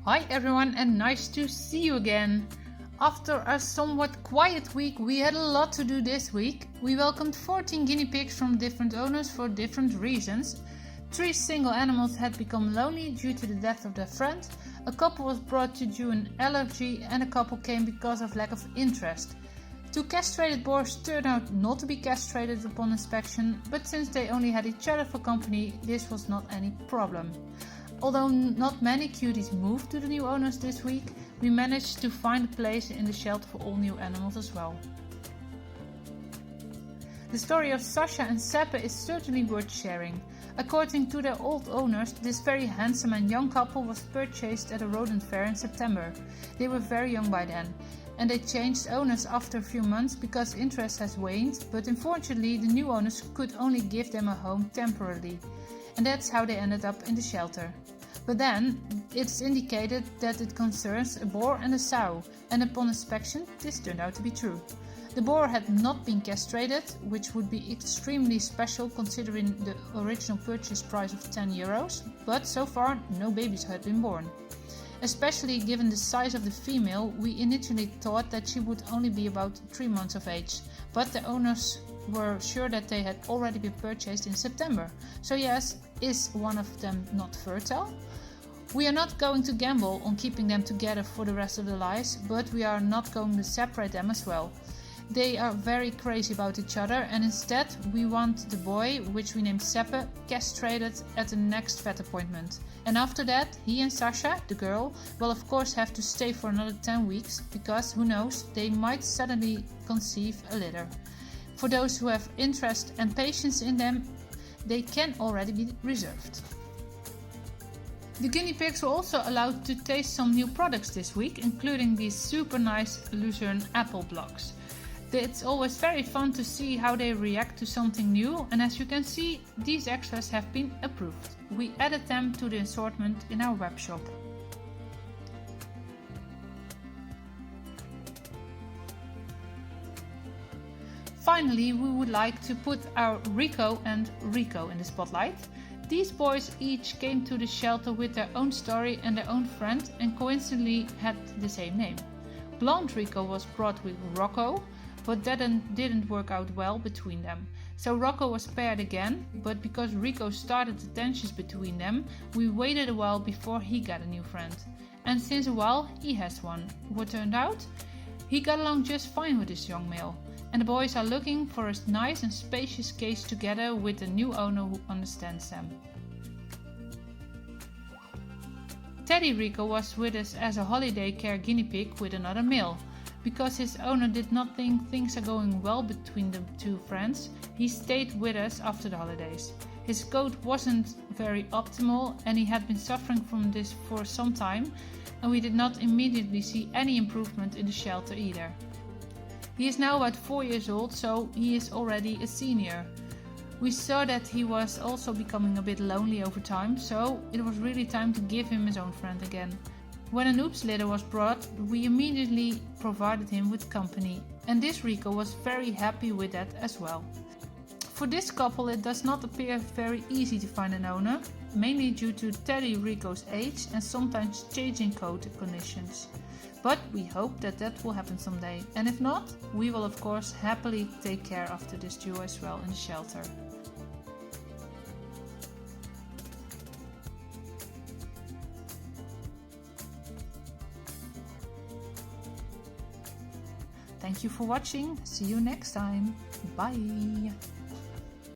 Hi everyone and nice to see you again. After a somewhat quiet week, we had a lot to do this week. We welcomed 14 guinea pigs from different owners for different reasons. 3 single animals had become lonely due to the death of their friend. A couple was brought to due an allergy and a couple came because of lack of interest. 2 castrated boars turned out not to be castrated upon inspection, but since they only had each other for company, this was not any problem. Although not many cuties moved to the new owners this week, we managed to find a place in the shelter for all new animals as well. The story of Sasja and Seppe is certainly worth sharing. According to their old owners, this very handsome and young couple was purchased at a rodent fair in September. They were very young by then, and they changed owners after a few months because interest has waned, but unfortunately the new owners could only give them a home temporarily. And that's how they ended up in the shelter. But then, it's indicated that it concerns a boar and a sow, and upon inspection, this turned out to be true. The boar had not been castrated, which would be extremely special considering the original purchase price of €10, but so far no babies had been born. Especially given the size of the female, we initially thought that she would only be about 3 months of age, but the owners were sure that they had already been purchased in September. So yes, is one of them not fertile? We are not going to gamble on keeping them together for the rest of their lives, but we are not going to separate them as well. They are very crazy about each other, and instead we want the boy, which we named Seppe, castrated at the next vet appointment. And after that, he and Sasja, the girl, will of course have to stay for another 10 weeks, because who knows, they might suddenly conceive a litter. For those who have interest and patience in them, they can already be reserved. The guinea pigs were also allowed to taste some new products this week, including these super nice Lucerne apple blocks. It's always very fun to see how they react to something new, and as you can see, these extras have been approved. We added them to the assortment in our web shop. Finally, we would like to put our Rico and Rico in the spotlight. These boys each came to the shelter with their own story and their own friend, and coincidentally had the same name. Blonde Rico was brought with Rocco, but that didn't work out well between them. So Rocco was paired again, but because Rico started the tensions between them, we waited a while before he got a new friend. And since a while, he has one. What turned out? He got along just fine with this young male. And the boys are looking for a nice and spacious cage together with a new owner who understands them. Teddy Rico was with us as a holiday care guinea pig with another male. Because his owner did not think things are going well between the two friends, he stayed with us after the holidays. His coat wasn't very optimal and he had been suffering from this for some time, and we did not immediately see any improvement in the shelter either. He is now about 4 years old, so he is already a senior. We saw that he was also becoming a bit lonely over time, so it was really time to give him his own friend again. When a Oops litter was brought, we immediately provided him with company, and this Rico was very happy with that as well. For this couple, it does not appear very easy to find an owner, mainly due to Teddy Rico's age and sometimes changing coat conditions. But we hope that that will happen someday, and if not, we will of course happily take care after this duo as well in the shelter. Thank you for watching, see you next time, bye!